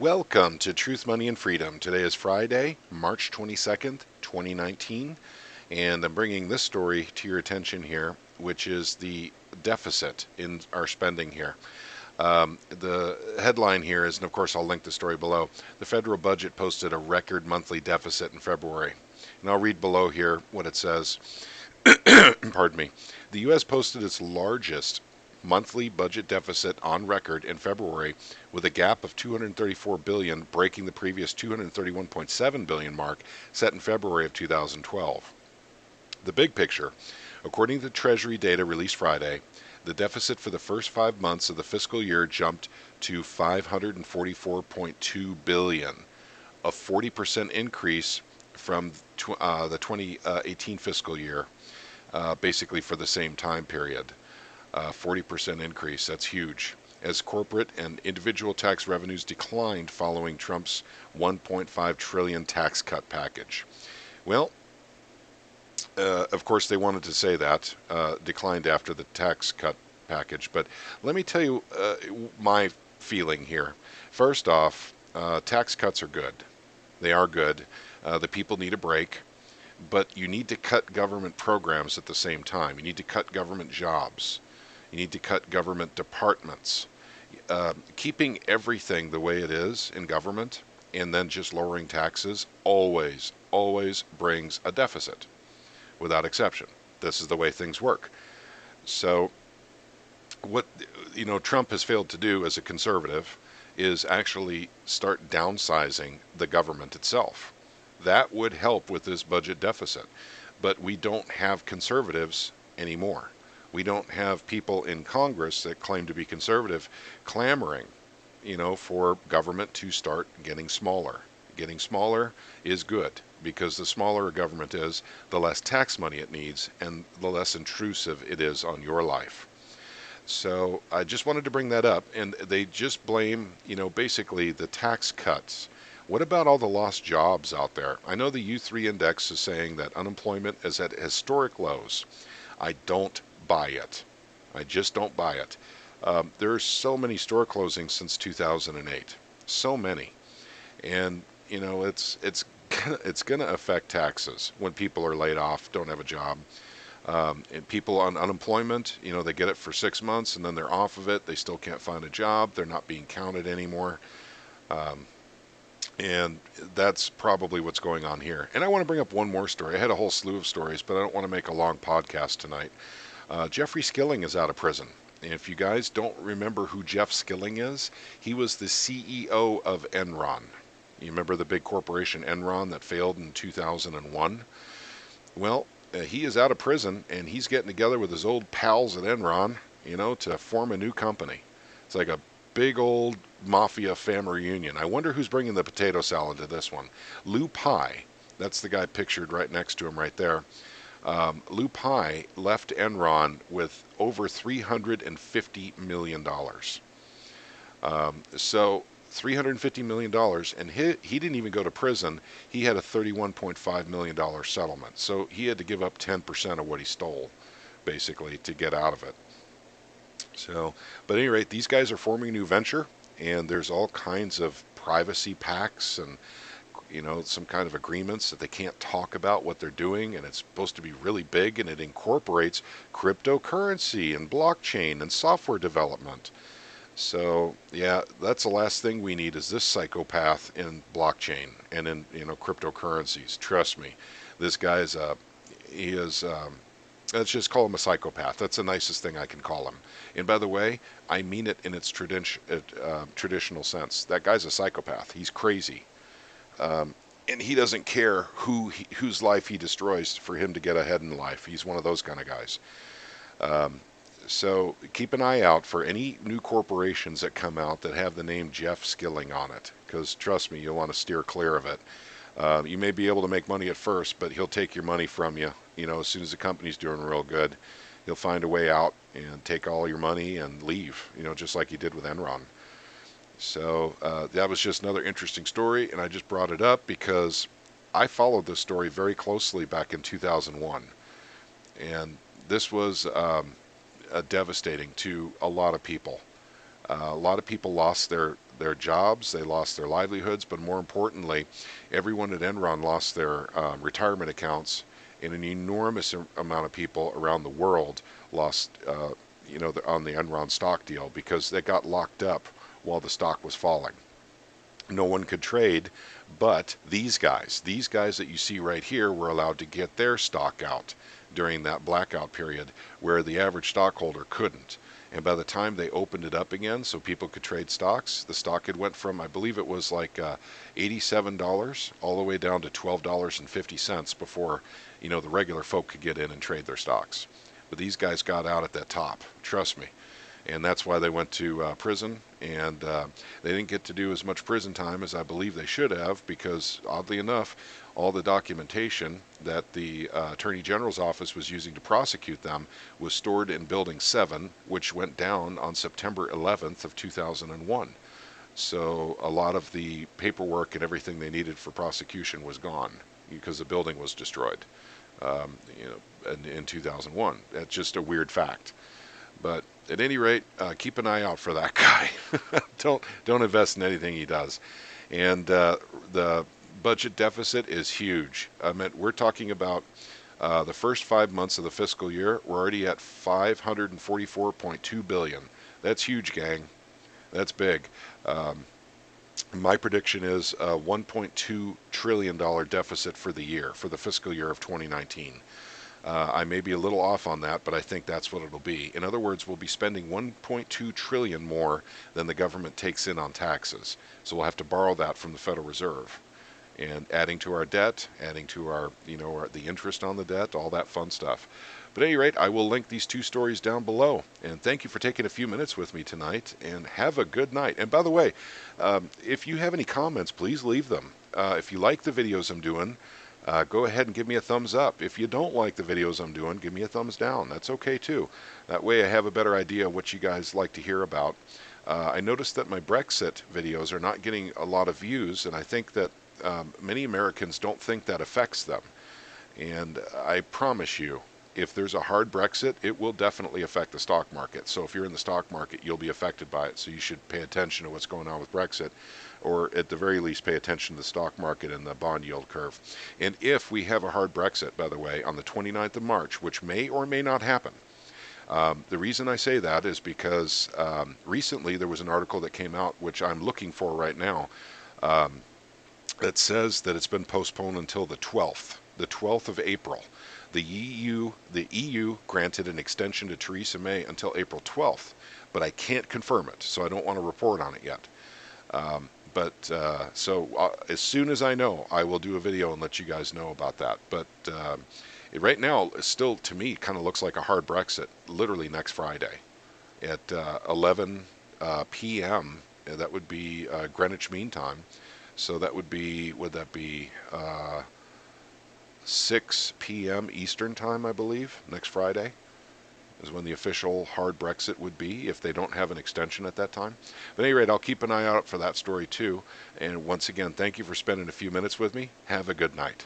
Welcome to Truth, Money, and Freedom. Today is Friday, March 22nd, 2019, and I'm bringing this story to your attention here, which is the deficit in our spending here. The headline here is, and of course I'll link the story below, the federal budget posted a record monthly deficit in February. And I'll read below here what it says. Pardon me. The U.S. posted its largest monthly budget deficit on record in February, with a gap of 234 billion, breaking the previous 231.7 billion mark set in February of 2012. The big picture, according to Treasury data released Friday, the deficit for the first 5 months of the fiscal year jumped to 544.2 billion, a 40% increase from the 2018 fiscal year, basically for the same time period. 40% increase, that's huge. As corporate and individual tax revenues declined following Trump's 1.5 trillion tax cut package. Well, of course they wanted to say that, declined after the tax cut package, but let me tell you my feeling here. First off, tax cuts are good. They are good. The people need a break, but you need to cut government programs at the same time. You need to cut government jobs. You need to cut government departments. Keeping everything the way it is in government and then just lowering taxes always brings a deficit, without exception. This is the way things work. So what Trump has failed to do as a conservative is actually start downsizing the government itself. That would help with this budget deficit. But we don't have conservatives anymore. We don't have people in Congress that claim to be conservative clamoring, for government to start getting smaller. Getting smaller is good, because the smaller a government is, the less tax money it needs and the less intrusive it is on your life. So I just wanted to bring that up, and they just blame, basically the tax cuts. What about all the lost jobs out there? I know the U3 index is saying that unemployment is at historic lows. I don't buy it. I just don't buy it. There are so many store closings since 2008. So many. And, it's going to affect taxes when people are laid off, don't have a job. And people on unemployment, they get it for 6 months and then they're off of it. They still can't find a job. They're not being counted anymore. And that's probably what's going on here. And I want to bring up one more story. I had a whole slew of stories, but I don't want to make a long podcast tonight. Jeffrey Skilling is out of prison. And if you guys don't remember who Jeff Skilling is, he was the CEO of Enron. You remember the big corporation Enron that failed in 2001? Well, he is out of prison, and he's getting together with his old pals at Enron, to form a new company. It's like a big old mafia family reunion. I wonder who's bringing the potato salad to this one. Lou Pye, that's the guy pictured right next to him right there. Lou Pye left Enron with over $350 million. So $350 million, and he didn't even go to prison. He had a $31.5 million settlement. So he had to give up 10% of what he stole, basically, to get out of it. So, but at any rate, these guys are forming a new venture, and there's all kinds of privacy pacts and some kind of agreements that they can't talk about what they're doing, and it's supposed to be really big, and it incorporates cryptocurrency and blockchain and software development. So yeah, that's the last thing we need, is this psychopath in blockchain and in cryptocurrencies. Trust me, this guy's let's just call him a psychopath. That's the nicest thing I can call him. And by the way, I mean it in its traditional sense. That guy's a psychopath. He's crazy. And he doesn't care whose life he destroys for him to get ahead in life. He's one of those kind of guys. So keep an eye out for any new corporations that come out that have the name Jeff Skilling on it, because trust me, you'll want to steer clear of it. You may be able to make money at first, but he'll take your money from you. As soon as the company's doing real good, he'll find a way out and take all your money and leave, just like he did with Enron. So that was just another interesting story, and I just brought it up because I followed this story very closely back in 2001. And this was devastating to a lot of people. A lot of people lost their their jobs, they lost their livelihoods, but more importantly, everyone at Enron lost their retirement accounts, and an enormous amount of people around the world lost, on the Enron stock deal because they got locked up while the stock was falling. No one could trade, but these guys that you see right here were allowed to get their stock out during that blackout period where the average stockholder couldn't. And by the time they opened it up again so people could trade stocks, the stock had went from, I believe it was like $87 all the way down to $12.50 before, the regular folk could get in and trade their stocks. But these guys got out at that top, trust me. And that's why they went to prison, and they didn't get to do as much prison time as I believe they should have, because oddly enough, all the documentation that the Attorney General's office was using to prosecute them was stored in Building 7, which went down on September 11th of 2001. So a lot of the paperwork and everything they needed for prosecution was gone because the building was destroyed in 2001. That's just a weird fact. But at any rate, keep an eye out for that guy. don't invest in anything he does. And the budget deficit is huge. I mean, we're talking about the first 5 months of the fiscal year. We're already at $544.2 billion. That's huge, gang. That's big. My prediction is a $1.2 trillion deficit for the year, for the fiscal year of 2019. I may be a little off on that, but I think that's what it'll be. In other words, we'll be spending $1.2 trillion more than the government takes in on taxes. So we'll have to borrow that from the Federal Reserve, and adding to our debt, adding to our, the interest on the debt, all that fun stuff. But at any rate, I will link these two stories down below. And thank you for taking a few minutes with me tonight, and have a good night. And by the way, if you have any comments, please leave them. If you like the videos I'm doing, go ahead and give me a thumbs up. If you don't like the videos I'm doing, give me a thumbs down. That's okay too. That way I have a better idea of what you guys like to hear about. I noticed that my Brexit videos are not getting a lot of views, and I think that many Americans don't think that affects them. And I promise you, if there's a hard Brexit, it will definitely affect the stock market. So if you're in the stock market, you'll be affected by it. So you should pay attention to what's going on with Brexit, or at the very least pay attention to the stock market and the bond yield curve. And if we have a hard Brexit, by the way, on the 29th of March, which may or may not happen, the reason I say that is because recently there was an article that came out, which I'm looking for right now, that says that it's been postponed until the 12th of April. The EU granted an extension to Theresa May until April 12th, but I can't confirm it, so I don't want to report on it yet. So as soon as I know, I will do a video and let you guys know about that. But right now, it still, to me, kind of looks like a hard Brexit, literally next Friday at 11 p.m. That would be Greenwich Mean Time. So that would be, 6 p.m. Eastern Time, I believe, next Friday is when the official hard Brexit would be, if they don't have an extension at that time. But at any rate, I'll keep an eye out for that story too. And once again, thank you for spending a few minutes with me. Have a good night.